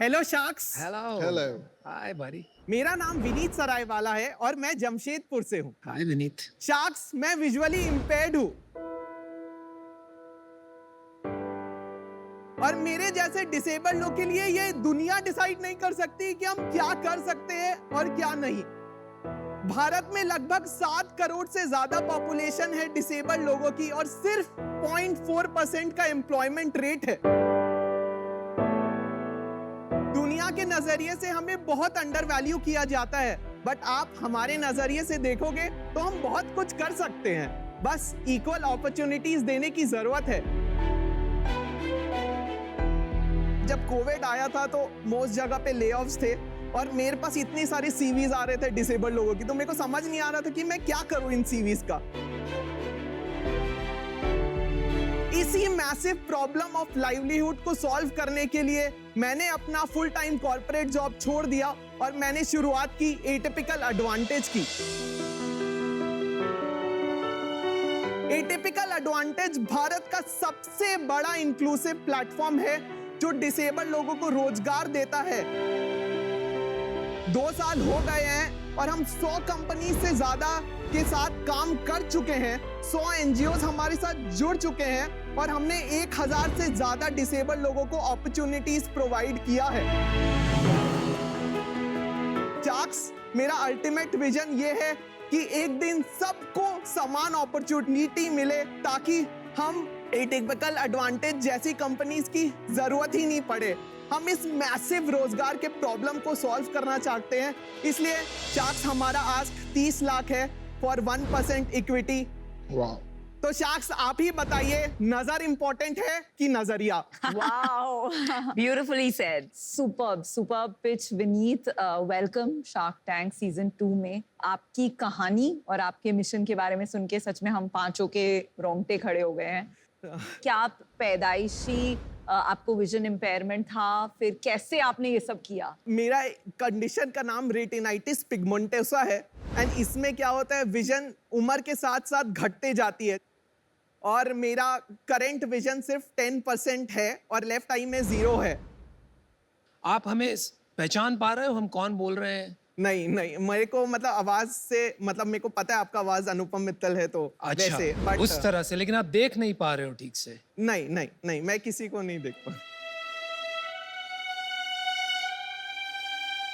Hello sharks. Hello hello. Hi buddy। मेरा नाम विनीत सरायवाला है और मैं जमशेदपुर से हूँ। हाय विनीत। शार्क्स, मैं विजुअली इम्पेयर्ड हूँ और मेरे जैसे डिसेबल लोग के लिए ये दुनिया डिसाइड नहीं कर सकती कि हम क्या कर सकते हैं और क्या नहीं। भारत में लगभग 7 करोड़ से ज्यादा पॉपुलेशन है डिसेबल लोगों की और सिर्फ 0.4% का एम्प्लॉयमेंट रेट है। दुनिया के नजरिए से हमें बहुत अंडर वैल्यू किया जाता है, बट आप हमारे नजरिए से देखोगे तो हम बहुत कुछ कर सकते हैं। बस इक्वल अपॉर्चुनिटीज देने की जरूरत है। जब कोविड आया था तो मोस्ट जगह पे लेऑफ्स थे और मेरे पास इतनी सारी सीवीज आ रहे थे डिसेबल लोगों की, तो मेरे को समझ नहीं आ रहा था कि मैं क्या करूं इन सीवीज का। इसी मैसिव प्रॉब्लम ऑफ लाइवलीहुड को सॉल्व करने के लिए मैंने अपना फुल टाइम कॉर्पोरेट जॉब छोड़ दिया और मैंने शुरुआत की एटिपिकल एडवांटेज की। एटिपिकल एडवांटेज भारत का सबसे बड़ा इंक्लूसिव प्लेटफॉर्म है जो डिसेबल लोगों को रोजगार देता है। 2 साल हो गए हैं और हम 100 कंपनी से ज्यादा के साथ काम कर चुके हैं। 100 एनजीओज हमारे साथ जुड़ चुके हैं और हमने 1000 से ज्यादा डिसेबल लोगों को अपॉर्चुनिटीज प्रोवाइड किया है। शार्क्स, मेरा अल्टीमेट विजन ये है कि एक दिन सबको समान अपॉर्चुनिटी मिले ताकि हम एटिपिकल एडवांटेज जैसी कंपनीज की जरूरत ही नहीं पड़े। हम इस मैसिव रोजगार के प्रॉब्लम को सॉल्व करना चाहते हैं, इसलिए शार्क्स हमारा आस्क 30 लाख है फॉर 1% इक्विटी। वाह। तो शार्क्स, आप ही बताइए, नजर इंपॉर्टेंट है कि नजरिया? Wow, beautifully said. Superb pitch, Vineet. Welcome Shark Tank Season 2 में. आपकी कहानी और आपके मिशन के बारे में सुन के सच में हम पांचों के रोंगटे खड़े हो गए हैं। क्या आप पैदाइशी आपको विजन इम्पेयरमेंट था, फिर कैसे आपने ये सब किया? मेरा कंडीशन का नाम रेटिनाइटिस पिगमेंटोसा है एंड इसमें क्या होता है, विजन उम्र के साथ साथ घटते जाती है और मेरा करंट विजन सिर्फ 10% है और लेफ्ट आई में 0 है। आप हमें पहचान पा रहे हो हम कौन बोल रहे हैं? नहीं, मेरे को मतलब आवाज से मतलब मेरे को पता है आपका आवाज अनुपम मित्तल है, तो अच्छा, वैसे, बट उस तरह से। लेकिन आप देख नहीं पा रहे हो ठीक से? नहीं, मैं किसी को नहीं देख पा,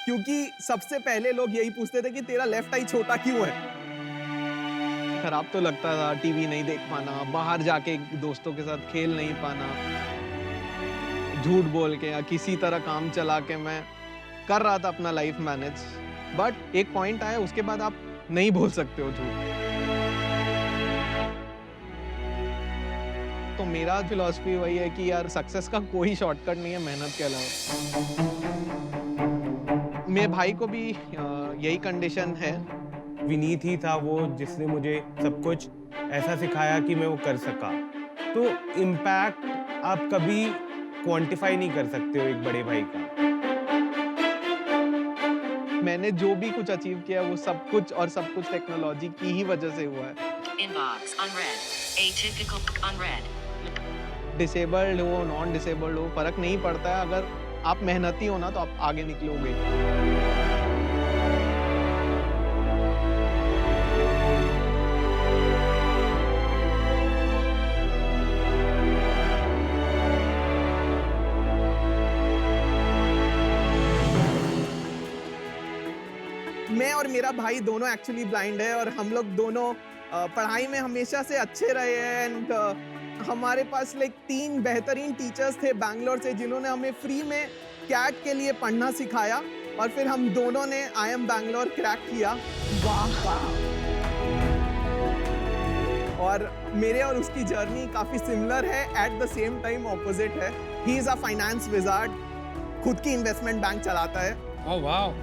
क्योंकि सबसे पहले लोग यही पूछते थे कि तेरा लेफ्ट आई छोटा क्यों है। खराब तो लगता था, टीवी नहीं देख पाना, बाहर जाके दोस्तों के साथ खेल नहीं पाना, झूठ बोल के या किसी तरह काम चला के मैं कर रहा था अपना लाइफ मैनेज। बट एक पॉइंट आया, उसके बाद आप नहीं बोल सकते हो झूठ। तो मेरा फिलॉसफी वही है कि यार सक्सेस का कोई शॉर्टकट नहीं है मेहनत के अलावा। मेरे भाई को भी यही कंडीशन है। विनीत ही था वो जिसने मुझे सब कुछ ऐसा सिखाया कि मैं वो कर सका। तो इम्पैक्ट आप कभी क्वांटिफाई नहीं कर सकते हो एक बड़े भाई का। मैंने जो भी कुछ अचीव किया वो सब कुछ टेक्नोलॉजी की ही वजह से हुआ है। Inbox unread. Atypical unread. Disabled हो, नॉन डिसेबल्ड हो, फर्क नहीं पड़ता है। अगर आप मेहनती हो ना तो आप आगे निकलोगे। मैं और मेरा भाई दोनों एक्चुअली ब्लाइंड है और हम लोग दोनों पढ़ाई में हमेशा से अच्छे रहे हैं एंड हमारे पास लाइक 3 बेहतरीन टीचर्स थे बैंगलोर से जिन्होंने हमें फ्री में कैट के लिए पढ़ना सिखाया और फिर हम दोनों ने IIM बैंगलोर क्रैक किया। और मेरे और उसकी जर्नी काफी सिमिलर है, at the same time opposite है। He is a finance wizard, खुद की इन्वेस्टमेंट बैंक चलाता है। Oh wow.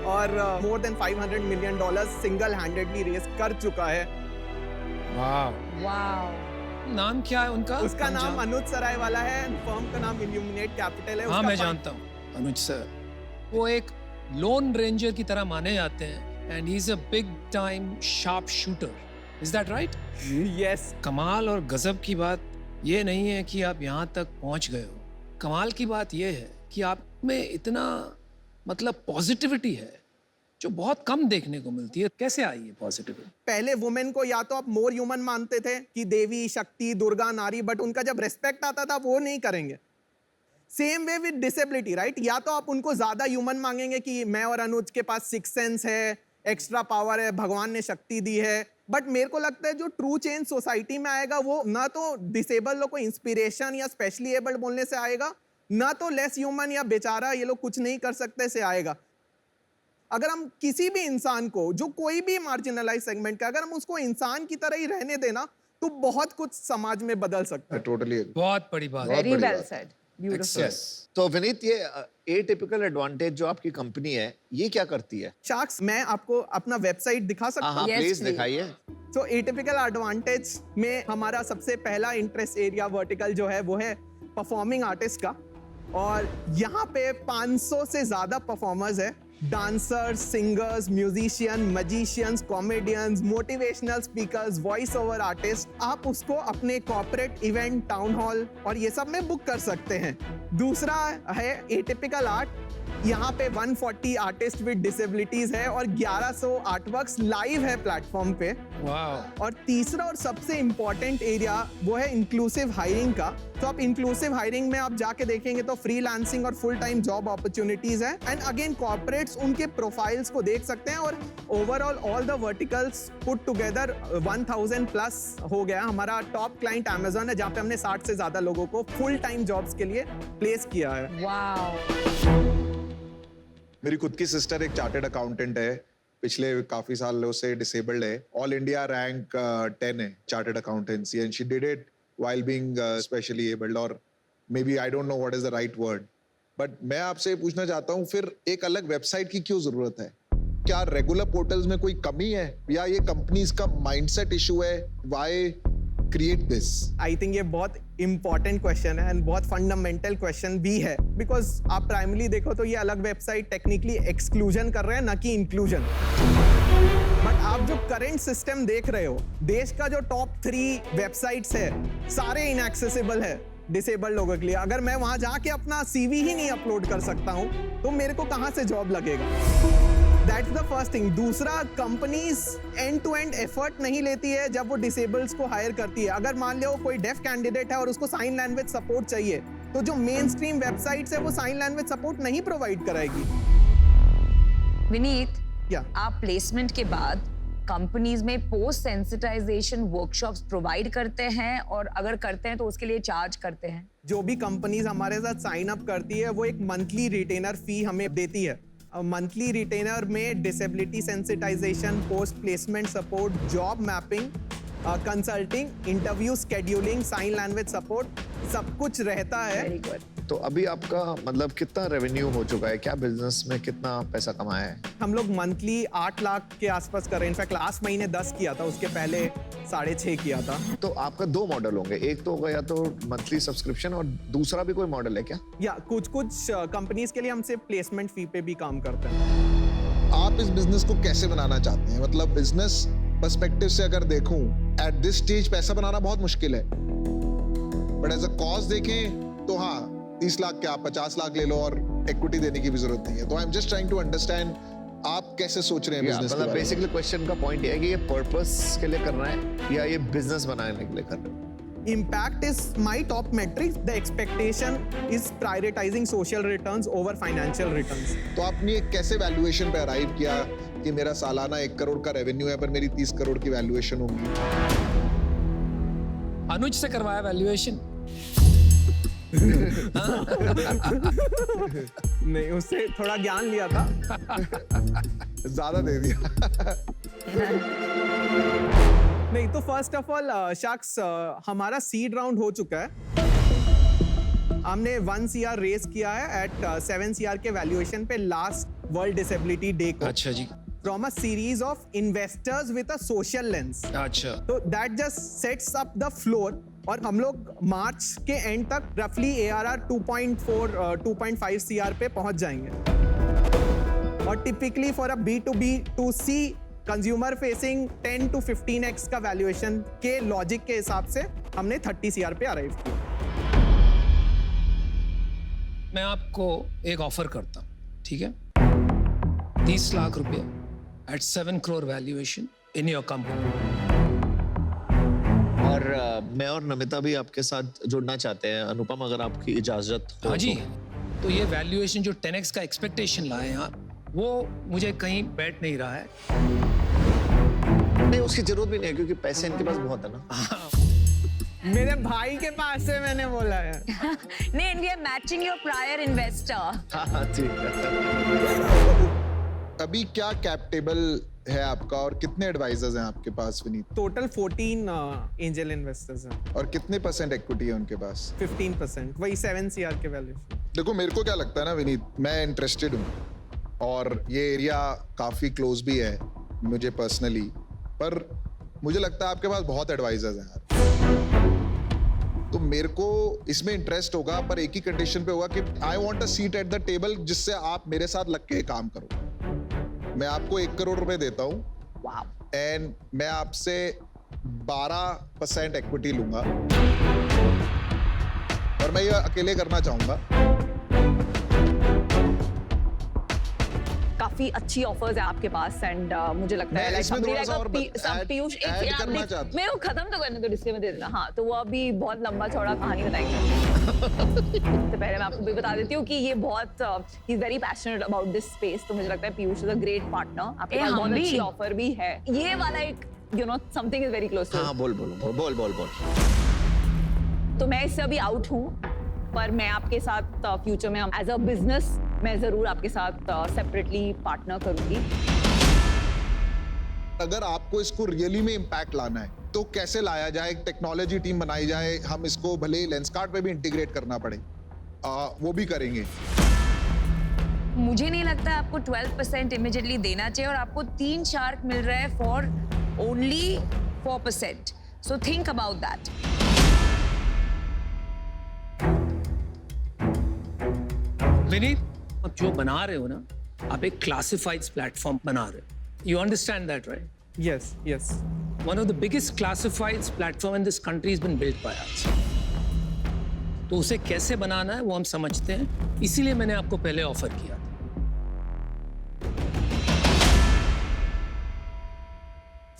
और more than $500 million single handedly raise कर चुका है। वाओ। नाम क्या है उनका? उसका नाम अनुज सरायवाला है, फर्म का नाम इल्यूमिनेट कैपिटल है। हाँ, मैं जानता हूँ अनुज सर। वो एक लोन रेंजर की तरह माने जाते हैं and he is a big time sharp shooter. Is that right? Yes. कमाल और गजब की बात ये नहीं है कि आप यहाँ तक पहुँच गए हो। कमाल की बात ये है कि आप में इतना मतलब पॉजिटिविटी है जो बहुत कम देखने को मिलती है? कैसे आई है पॉजिटिविटी? पहले वुमेन को या तो आप मोर ह्यूमन मानते थे कि देवी, शक्ति, दुर्गा, नारी, बट उनका जब रेस्पेक्ट आता था वो नहीं करेंगे. Same way with disability, right? या तो आप उनको ज्यादा ह्यूमन मांगेंगे कि मैं और अनुज के पास सिक्स सेंस है, एक्स्ट्रा पावर है, भगवान ने शक्ति दी है. बट मेरे को लगता है जो ट्रू चेंज सोसाइटी में आएगा वो ना तो डिसेबल लोग को इंस्पिरेशन या स्पेशली एबल्ड बोलने से आएगा, ना तो लेस ह्यूमन या बेचारा ये लोग कुछ नहीं कर सकते से आएगा. अगर हम किसी भी इंसान को, जो कोई भी मार्जिनलाइज सेगमेंट का, अगर हम उसको इंसान की तरह ही रहने देना तो बहुत कुछ समाज में बदल सकता है. टोटली बहुत बड़ी बात है. वेरी बड़ी वेल बात। Said, beautiful. यस. तो विनीत, ये एटिपिकल एडवांटेज जो आपकी कंपनी है, ये क्या करती है? शार्क्स, मैं आपको अपना वेबसाइट दिखा सकता हाँ हूँ? Yes, please please. दिखाइए. तो एटिपिकल एडवांटेज में हमारा सबसे पहला इंटरेस्ट एरिया वर्टिकल जो है वो है परफॉर्मिंग आर्टिस्ट का. और यहाँ पे 500 से ज्यादा परफॉर्मर्स है. Dancers, singers, musician, magicians, comedians, motivational speakers, voice over artist. आप उसको अपने कॉर्पोरेट इवेंट, टाउन हॉल और ये सब में बुक कर सकते हैं. दूसरा है एटिपिकल आर्ट. यहाँ पे 140 आर्टिस्ट विद डिसेबिलिटीज है और 1100 आर्टवर्क्स लाइव है प्लेटफॉर्म पे. वाह. और तीसरा और सबसे इंपॉर्टेंट एरिया वो है इंक्लूसिव हायरिंग का. तो आप इंक्लूसिव हायरिंग में आप जाके देखेंगे तो फ्रीलांसिंग और फुल टाइम जॉब अपॉर्चुनिटीज है. एंड अगेन कॉर्पोरेट्स उनके प्रोफाइल्स को देख सकते हैं. और overall all the verticals put together 1000 plus हो गया. हमारा टॉप क्लाइंट Amazon है जहाँ पे हमने 60 से ज्यादा लोगों को फुल टाइम जॉब्स के लिए प्लेस किया है. वाओ. मेरी खुद की सिस्टर एक चार्टर्ड अकाउंटेंट है, पिछले काफी सालों से डिसेबल्ड है. ऑल इंडिया रैंक 10 है chartered accountancy, and she did it while being specially abled, और may be I don't know what is the right word. But मैं आपसे पूछना चाहता हूँ, फिर एक अलग वेबसाइट की क्यों जरूरत है? क्या रेगुलर पोर्टल्स में कोई कमी है या ये कंपनीज का माइंडसेट इशू है? Why create this? I think ये बहुत इंपॉर्टेंट क्वेश्चन है एंड बहुत फंडामेंटल क्वेश्चन भी है. बिकॉज आप प्राइमरी देखो तो ये अलग वेबसाइट टेक्निकली एक्सक्लूजन कर रहे हैं, ना कि इंक्लूजन. बट आप जो करंट सिस्टम देख रहे हो, देश का जो टॉप 3 वेबसाइट्स है सारे इनएक्सेसिबल है डिसेबल्ड लोगों के लिए. अगर मैं वहां जाके अपना CV ही नहीं अपलोड कर सकता हूं तो मेरे को कहां से जॉब लगेगा? That's the first thing. दूसरा, companies end to end effort नहीं लेती है जब वो डिसेबल्स को हायर करती है. अगर मान लो कोई डेफ कैंडिडेट है और उसको साइन लैंग्वेज सपोर्ट चाहिए, तो जो मेन स्ट्रीम वेबसाइट्स है वो साइन लैंग्वेज सपोर्ट नहीं प्रोवाइड कराएगी. विनीत, या आप प्लेसमेंट के बाद कंपनीज में पोस्ट सेंसिटाइजेशन वर्कशॉप्स प्रोवाइड करते हैं, और अगर करते हैं तो उसके लिए चार्ज करते हैं? जो भी कंपनीज हमारे साथ साइन अप करती है वो एक मंथली रिटेनर फी हमें देती है. मंथली रिटेनर में disability sensitization, post placement support, job mapping, consulting, interview scheduling, sign language support, सब कुछ रहता है. Very good. तो अभी आपका मतलब कितना रेवेन्यू हो चुका है? क्या बिजनेस में कितना पैसा कमाया है? हम लोग मंथली 8 लाख के आसपास कर रहे हैं. इनफैक्ट लास्ट महीने 10 किया था, उसके पहले 6.5 किया था. तो आपका 2 मॉडल होंगे, एक तो होगा या तो मंथली सब्सक्रिप्शन, और दूसरा भी कोई मॉडल है क्या? या कुछ कंपनीज के लिए हमसे प्लेसमेंट फी पे भी काम करते हैं. आप इस बिजनेस को कैसे बनाना चाहते हैं? मतलब बिजनेस पर्सपेक्टिव से अगर देखूं, एट दिस स्टेज पैसा बनाना बहुत मुश्किल है, बट एज अ कॉस्ट देखें तो हाँ, 30 लाख क्या 50 लाख ले लो और इक्विटी देने की भी जरूरत नहीं है. तो I am just trying to understand आप कैसे सोच रहे हैं बिजनेस. मतलब बेसिकली क्वेश्चन का पॉइंट ये है कि ये पर्पस के लिए कर रहे हैं या ये बिजनेस बनाने के लिए कर रहे हैं? Impact is my top metric. The expectation is prioritizing social returns over financial returns. तो आपने एक कैसे वैल्यूएशन पे अराइव किया कि मेरा सालाना 1 करोड़ का रेवेन्यू है पर मेरी 30 करोड़ की वैल्यूएशन होगी? अनुज से करवाया वैल्यूएशन? नहीं, उससे थोड़ा ज्ञान लिया था. ज्यादा दे दिया. नहीं तो फर्स्ट ऑफ ऑल शख्स, हमारा सीड राउंड हो चुका है. हमने 1 CR रेस किया है एट 7 CR के वैल्यूएशन पे लास्ट वर्ल्ड डिसेबिलिटी डे को. अच्छा जी. From a series of investors with a social lens. अच्छा. तो that just sets up the floor. और हम लोग मार्च के एंड तक रफली ARR 2.5 CR पे पहुंच जाएंगे. और typically for a B2B2C consumer facing 10 to 15x का वैल्यूएशन के लॉजिक के हिसाब से हमने 30 CR पे अराइव किया. मैं आपको एक ऑफर करता हूँ, ठीक है? 30 लाख रुपए at 7 crore valuation in your company. और मैं और नमिता भी आपके साथ जुड़ना चाहते हैं अनुपम, अगर आपकी इजाजत हो हाँ जी, तो। तो ये वैल्यूएशन जो 10x का एक्सपेक्टेशन लाए हैं आप, वो मुझे कहीं बैठ नहीं रहा है। नहीं, उसकी जरूरत भी नहीं है क्योंकि पैसे इनके पास बहुत है ना। मेरे भाई के पास से मैंने बोला है। नहीं, we are matching your prior investor. हाँ ठीक है। अभी क्या कैप टेबल है आपका और कितने एडवाइजर्स हैं आपके पास विनीत? टोटल 14 एंजल इन्वेस्टर्स हैं और कितने % इक्विटी है उनके पास? 15%, वही 7 CR के वैल्यूएशन। देखो मेरे को क्या लगता है ना विनीत, मैं इंटरेस्टेड हूँ और ये एरिया काफी क्लोज भी है मुझे पर्सनली, पर मुझे लगता है आपके पास बहुत एडवाइजर्स हैं यार, तो मेरे को इसमें इंटरेस्ट होगा, पर एक ही कंडीशन पे होगा कि I want a seat at the table जिससे आप मेरे साथ लग के काम करो। मैं आपको 1 करोड़ रुपए देता हूँ एंड मैं आपसे 12% इक्विटी लूंगा और मैं ये अकेले करना चाहूंगा। काफी अच्छी ऑफर्स है आपके पास एंड मुझे लगता है मैं इसमें थोड़ा सा और पीयूष ऐड करना चाहता हूं। मेरे को खत्म तो करने दो, डिस्क्लेमर दे देना। हाँ, तो वो अभी बहुत लंबा चौड़ा कहानी बताएंगे। तो पहले मैं आपको भी बता देती हूँ कि ये बहुत he is very passionate about this space, तो मुझे लगता है Piyush is a great partner. आपके पास बहुत अच्छी ऑफर भी है, ये वाला एक you know something is very close to. हाँ बोल। तो मैं इससे अभी आउट हूँ, पर मैं आपके साथ फ्यूचर में एज अ बिजनेस मैं जरूर आपके साथ सेपरेटली पार्टनर करूंगी। अगर आपको इसको रियली में इम्पैक्ट लाना है तो कैसे लाया जाए? एक टेक्नोलॉजी टीम बनाई जाए, हम इसको भले ही लेंसकार्ट पे भी इंटीग्रेट करना पड़े, वो भी करेंगे। मुझे नहीं लगता आपको 12% इमीडिएटली देना चाहिए और आपको 3 शार्क मिल रहा है for only 4%. So think about that. Vineet, आप जो बना रहे हो ना, आप एक क्लासिफाइड्स प्लेटफॉर्म बना रहे हो. You understand that, right? Yes. One of the biggest classifieds platform in this country has been built by us. तो उसे कैसे बनाना है वो हम समझते हैं, इसीलिए मैंने आपको पहले ऑफर किया था.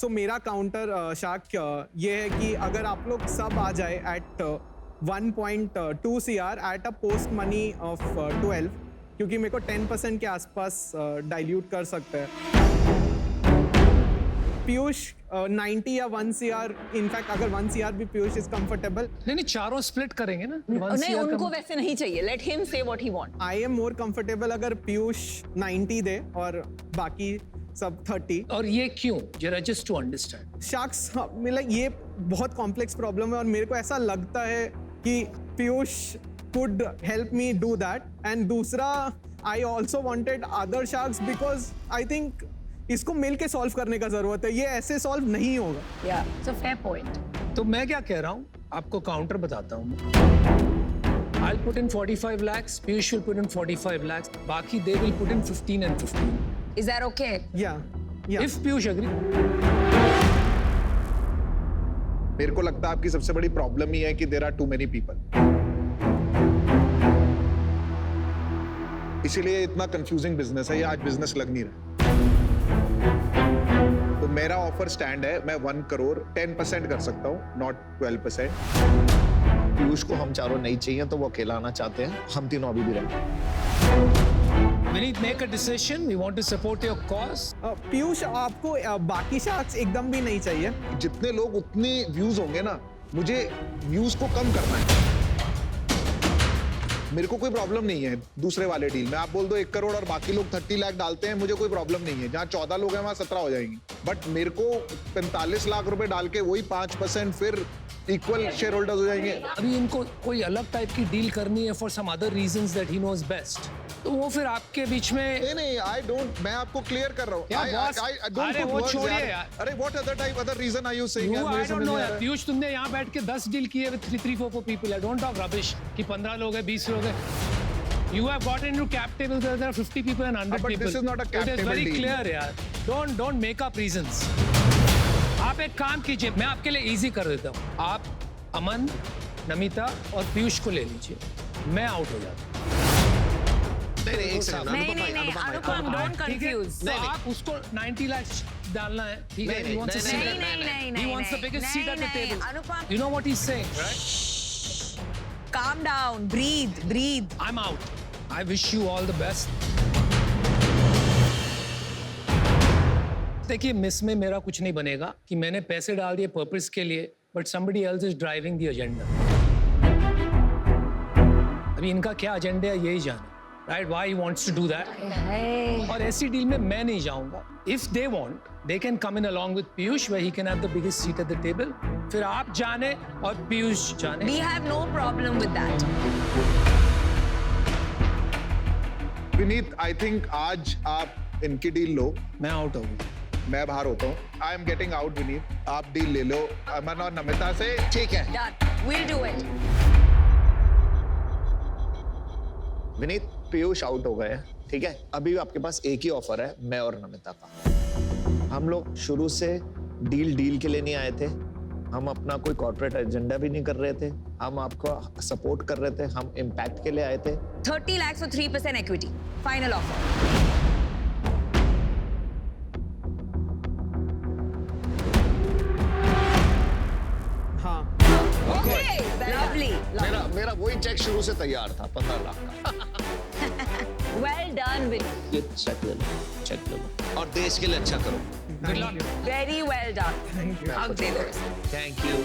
सो मेरा काउंटर शार्क ये है कि अगर आप लोग सब आ जाए at 1.2 CR at a post money off 12, क्योंकि मेरे को 10% के आसपास डाइल्यूट कर सकते हैं. पीयूष 90 या 1 CR, इनफैक्ट अगर 1 CR भी पीयूष इज कंफर्टेबल. नहीं, चारों स्प्लिट करेंगे ना. नहीं, उनको वैसे नहीं चाहिए. लेट हिम से what he want. I am more comfortable अगर पीयूष 90 दे और बाकी सब 30. और ये क्यों? जरा जस्ट टू अंडरस्टैंड. शार्क्स, मतलब ये बहुत कॉम्प्लेक्स प्रॉब्लम है और मेरे को ऐसा लगता है कि Piyush could help me do that. And दूसरा, I also wanted other sharks because I think इसको मिल के सॉल्व करने का जरूरत है. ये ऐसे सॉल्व नहीं होगा. या सो फेयर पॉइंट. तो मैं क्या कह रहा हूँ, आपको काउंटर बताता हूँ. I'll put in 45 lakhs, Piyush will put in 45 lakhs, बाकी they will put in 15 and 15. Is that okay? Yeah. If Piyush agree. मेरे को लगता है आपकी सबसे बड़ी प्रॉब्लम ही है कि there are too many people, इसीलिए इतना कंफ्यूजिंग बिजनेस है. ये आज बिजनेस लग नहीं रहा. तो मेरा ऑफर स्टैंड है, मैं 1 करोड़ 10% कर सकता हूँ, नॉट 12%. पीयूष को हम चारों नहीं चाहिए तो वो अकेला आना चाहते हैं. हम तीनों अभी भी रहेंगे. We need to make a decision. We want to support your cause. Piyush, आपको बाकी शार्क्स एकदम भी नहीं चाहिए. जितने लोग उतने व्यूज होंगे ना, मुझे व्यूज को कम करना है. मेरे को कोई प्रॉब्लम नहीं है दूसरे वाले डील में. आप बोल दो 1 करोड़ और बाकी लोग 30 लाख डालते हैं, मुझे कोई प्रॉब्लम नहीं है. जहाँ 14 लोग हैं वहां 17 हो जाएंगे. बट मेरे को 45 लाख रुपए डाल के वही 5% फिर इक्वल शेयर होल्डर्स हो जाएंगे. अभी इनको कोई अलग टाइप की डील करनी है for some other reasons that he knows best. तो वो फिर आपके बीच में नहीं, आई डोंट. मैं आपको क्लियर कर रहा हूँ. अरे वो छोड़िए यार. अरे what other reason are you saying? I don't know यार. पीयूष, तुमने यहाँ बैठ के 10 डील किए with 3-4 people. I don't talk rubbish कि 15 लोग हैं, 20 लोग हैं. You have gotten into cap tables where there are 50 people and 100 but people. this is not a cap It is table very deal. clear यार. Don't make up reasons. आप एक काम कीजिए, मैं आपके लिए easy कर देता हूँ. आप अमन, नमिता और पीयूष को ले लीजिए. मैं आउट हो जाता हूँ. एक सेकंड नहीं नहीं नहीं अनुपम डोंट ठीक है कंफ्यूज तो आप उसको 90 लाख डालना है ठीक है नहीं, he wants a नहीं, seat. नहीं नहीं नहीं He नहीं wants the biggest seat at the नहीं, table. Anupam You know what he's saying, right? calm down breathe I'm out. I wish you all the best. देखिए मिस में मेरा कुछ नहीं बनेगा कि मैंने पैसे डाल दिए पर्पस के लिए but somebody else is driving the agenda. अभी इनका क्या एजेंडा है यही जाने right why he wants to do that. और ऐसी डील में मैं नहीं जाऊंगा. If they want, they can come in along with Piyush where he can have the biggest seat at the table. फिर आप जाने और पीयूष जाने. we have no problem with that Vineet I think आज आप इनकी डील लो, मैं आउट हो गया. मैं बाहर होता हूँ. I am getting out Vineet. आप डील ले लो अमन और नमिता से. ठीक है done we'll do it Vineet Piyush out हो गए हैं ठीक है. अभी आपके पास एक ही ऑफर है, मैं और नमिता का. हम लोग शुरू से डील के लिए नहीं आए थे. हम अपना कोई कॉर्पोरेट एजेंडा भी नहीं कर रहे थे. हम आपको सपोर्ट कर रहे थे. हम इम्पैक्ट के लिए आए थे. 30 lakhs for 3% equity final offer हाँ okay lovely मेरा वही चेक शुरू से तैयार था 15 लाख का. well done Vinny ये चेक ले लो और देश के लिए अच्छा करो. Good luck. very well done hug दे दो थैंक यू.